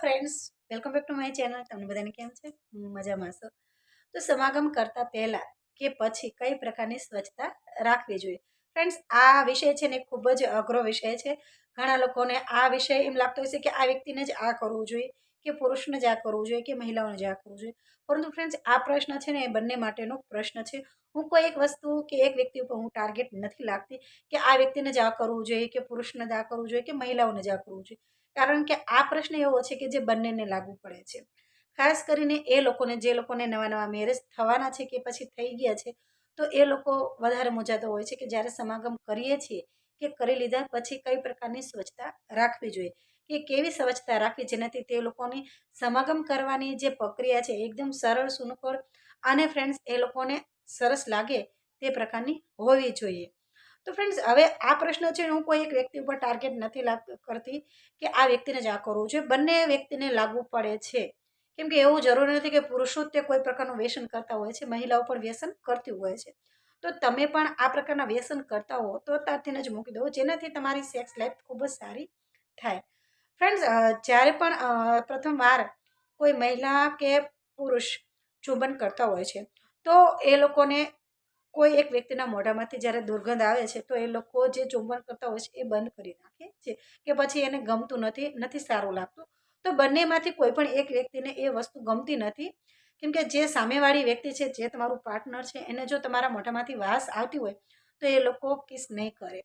Friends, welcome back to my channel. તમને બધાને કેમ છે? મજામાં હશો. તો સમાગમ કરતા પહેલા કે પછી કઈ પ્રકારની સ્વચ્છતા રાખવી જોઈએ? ફ્રેન્ડ્સ, આ વિષય છે ને ખૂબ જ અઘરો વિષય છે. ઘણા લોકોને આ વિષય એમ લાગતો હોય છે કે આ વ્યક્તિને જ આ કરવું જોઈએ, કે પુરુષને જ આ કરવું જોઈએ, કે મહિલાઓને જ આ કરવું જોઈએ. પરંતુ ફ્રેન્ડ્સ, આ પ્રશ્ન છે ને એ બંને માટેનો પ્રશ્ન છે. હું કોઈ એક વસ્તુ કે એક વ્યક્તિ ઉપર હું ટાર્ગેટ નથી લાગતી કે આ વ્યક્તિને જ આ કરવું જોઈએ, કે પુરુષને જ આ કરવું જોઈએ, કે મહિલાઓને જ આ કરવું જોઈએ. કારણ કે આ પ્રશ્ન એવો છે કે જે બંનેને લાગુ પડે છે. ખાસ કરીને એ લોકોને, જે લોકોને નવા નવા મેરેજ થવાના છે કે પછી થઈ ગયા છે, તો એ લોકો વધારે મૂંઝાતો હોય છે કે જ્યારે સમાગમ કરીએ છીએ કે કરી લીધા પછી કઈ પ્રકારની સ્વચ્છતા રાખવી જોઈએ, કે કેવી સ્વચ્છતા રાખવી જેનાથી તે લોકોની સમાગમ કરવાની જે પ્રક્રિયા છે એકદમ સરળ, સુનકળ અને ફ્રેન્ડ્સ એ લોકોને સરસ લાગે તે પ્રકારની હોવી જોઈએ. તો ફ્રેન્ડ્સ, હવે આ પ્રશ્ન છે હું કોઈ એક વ્યક્તિ ઉપર ટાર્ગેટ નથી કરતી કે આ વ્યક્તિને જ આ કરવું જોઈએ. બંને વ્યક્તિને લાગુ પડે છે. કેમ કે એવું જરૂરી નથી કે પુરુષો જ તે કોઈ પ્રકારનું વ્યસન કરતા હોય છે, મહિલાઓ પણ વ્યસન કરતી હોય છે. તો તમે પણ આ પ્રકારના વ્યસન કરતા હો તો ત્યારથી જ મૂકી દો, જેનાથી તમારી સેક્સ લાઈફ ખૂબ જ સારી થાય. ફ્રેન્ડ્સ, જ્યારે પણ પ્રથમવાર કોઈ મહિલા કે પુરુષ ચુંબન કરતા હોય છે, તો એ લોકોને કોઈ એક વ્યક્તિના મોઢામાંથી જ્યારે દુર્ગંધ આવે છે તો એ લોકો જે ચુંબન કરતા હોય છે એ બંધ કરી નાખે છે, કે પછી એને ગમતું નથી સારું લાગતું. તો બંનેમાંથી કોઈ પણ એક વ્યક્તિને એ વસ્તુ ગમતી નથી. કેમ કે જે સામેવાળી વ્યક્તિ છે, જે તમારું પાર્ટનર છે, એને જો તમારા મોઢામાંથી વાસ આવતી હોય તો એ લોકો કિસ નહીં કરે.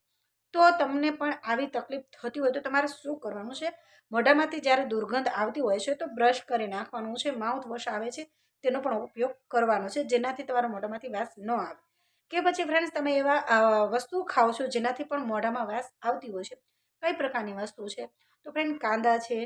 તો તમને પણ આવી તકલીફ થતી હોય તો તમારે શું કરવાનું છે? મોઢામાંથી જ્યારે દુર્ગંધ આવતી હોય છે તો બ્રશ કરી નાખવાનું છે. માઉથ વોશ આવે છે તેનો પણ ઉપયોગ કરવાનો છે, જેનાથી તમારા મોઢામાંથી વાસ ન આવે. કે પછી ફ્રેન્ડ્સ, તમે એવા વસ્તુ ખાઓ છો જેનાથી પણ મોઢામાં વાસ આવતી હોય છે. કઈ પ્રકારની વસ્તુ છે? તો ફ્રેન્ડ, કાંદા છે,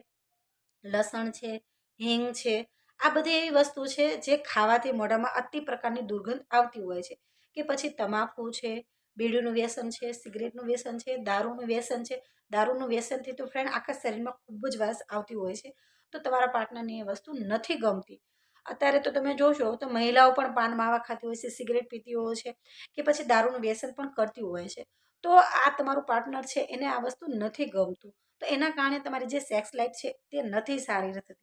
લસણ છે, હિંગ છે. આ બધી એવી વસ્તુ છે જે ખાવાથી મોઢામાં અતિ પ્રકારની દુર્ગંધ આવતી હોય છે. કે પછી તમાકુ છે, બીડીનું વ્યસન છે, સિગરેટનું વ્યસન છે, દારૂનું વ્યસન છે. દારૂનું વ્યસનથી તો ફ્રેન્ડ આખા શરીરમાં ખૂબ જ વાસ આવતી હોય છે. તો તમારા પાર્ટનરને એ વસ્તુ નથી ગમતી. અત્યારે તો તમે જોશો તો મહિલાઓ પણ પાન માવા ખાતી હોય છે, સિગરેટ પીતી હોય છે, કે પછી દારૂનું વ્યસન પણ કરતી હોય છે. તો આ તમારું પાર્ટનર છે એને આ વસ્તુ નથી ગમતું. તો એના કારણે તમારી જે સેક્સ લાઈફ છે તે નથી સારી થતી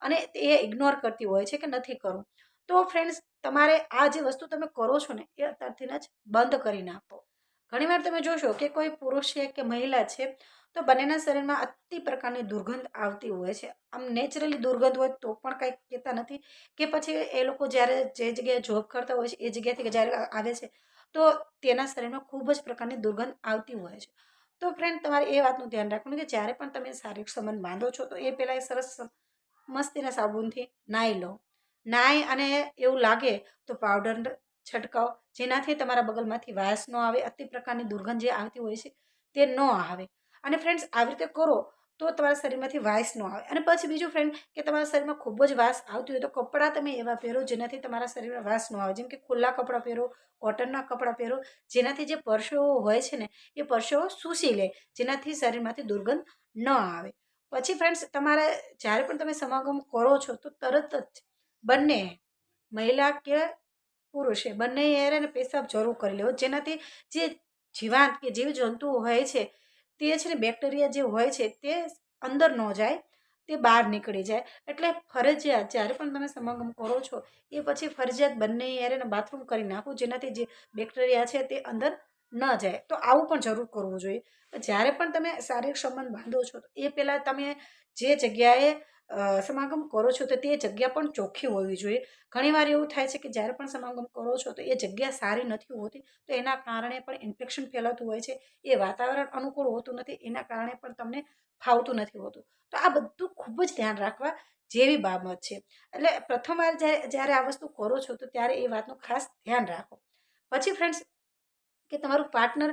અને એ ઇગ્નોર કરતી હોય છે કે નથી કરવું. તો ફ્રેન્ડ્સ, તમારે આ જે વસ્તુ તમે કરો છો ને એ અત્યારથી જ બંધ કરી નાખો. ઘણીવાર તમે જોશો કે કોઈ પુરુષ છે કે મહિલા છે તો બંનેના શરીરમાં અતિ પ્રકારની દુર્ગંધ આવતી હોય છે. આમ નેચરલી દુર્ગંધ હોય તો પણ કંઈ કહેતા નથી, કે પછી એ લોકો જ્યારે જે જગ્યાએ જોબ કરતા હોય છે એ જગ્યાએથી જ્યારે આવે છે તો તેના શરીરમાં ખૂબ જ પ્રકારની દુર્ગંધ આવતી હોય છે. તો ફ્રેન્ડ, તમારે એ વાતનું ધ્યાન રાખવાનું કે જ્યારે પણ તમે શારીરિક સંબંધ બાંધો છો તો એ પહેલાં એ સરસ મસ્તીના સાબુનથી નાહી લો. નાહી અને એવું લાગે તો પાવડર છંટકાવ, જેનાથી તમારા બગલમાંથી વાસ ન આવે, અતિ પ્રકારની દુર્ગંધ જે આવતી હોય છે તે ન આવે. અને ફ્રેન્ડ્સ, આવી રીતે કરો તો તમારા શરીરમાંથી વાસ ન આવે. અને પછી બીજું ફ્રેન્ડ, કે તમારા શરીરમાં ખૂબ જ વાસ આવતી હોય તો કપડાં તમે એવા પહેરો જેનાથી તમારા શરીરમાં વાસ ન આવે. જેમ કે ખુલ્લા કપડાં પહેરો, કોટનના કપડાં પહેરો, જેનાથી જે પરસેવો હોય છે ને એ પરસેવો શૂષી લે, જેનાથી શરીરમાંથી દુર્ગંધ ન આવે. પછી ફ્રેન્ડ્સ, તમારે જ્યારે પણ તમે સમાગમ કરો છો તો તરત જ બંને, મહિલા કે પુરુષે, બંને એને પેશાબ જરૂર કરી લેવો, જેનાથી જે જીવાત કે જીવજંતુ હોય છે તે છે ને, બેક્ટેરિયા જે હોય છે તે અંદર ન જાય, તે બહાર નીકળી જાય. એટલે ફરજિયાત જ્યારે પણ તમે સમાગમ કરો છો એ પછી ફરજિયાત બંને એને બાથરૂમ કરી નાખવું, જેનાથી જે બેક્ટેરિયા છે તે અંદર ન જાય. તો આવું પણ જરૂર કરવું જોઈએ. જ્યારે પણ તમે શારીરિક સંબંધ બાંધો છો તો એ પહેલાં તમે જે જગ્યાએ સમાગમ કરો છો તો તે જગ્યા પણ ચોખ્ખી હોવી જોઈએ. ઘણીવાર એવું થાય છે કે જ્યારે પણ સમાગમ કરો છો તો એ જગ્યા સારી નથી હોતી, તો એના કારણે પણ ઇન્ફેક્શન ફેલાતું હોય છે. એ વાતાવરણ અનુકૂળ હોતું નથી, એના કારણે પણ તમને ફાવતું નથી હોતું. તો આ બધું ખૂબ જ ધ્યાન રાખવા જેવી બાબત છે. એટલે પ્રથમવાર જ્યારે આ વસ્તુ કરો છો તો ત્યારે એ વાતનું ખાસ ધ્યાન રાખો. પછી ફ્રેન્ડ્સ, કે તમારું પાર્ટનર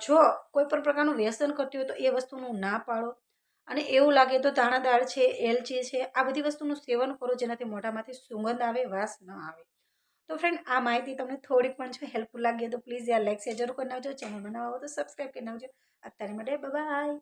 જો કોઈ પણ પ્રકારનું વ્યસન કરતી હોય તો એ વસ્તુનું ના પાડો. અને એવું લાગે તો ધાણા દાળ છે, એલચી છે, આ બધી વસ્તુનું સેવન કરો, જેનાથી મોઢામાંથી સુગંધ આવે, વાસ ન આવે. તો ફ્રેન્ડ, આ માહિતી તમને થોડી પણ જો હેલ્પફુલ લાગી તો પ્લીઝ યાર લાઈક શેર જરૂર કરી નાખજો. ચેનલ બનાવો તો સબસ્ક્રાઈબ કરી નાખજો. અત્યારે માટે બાય.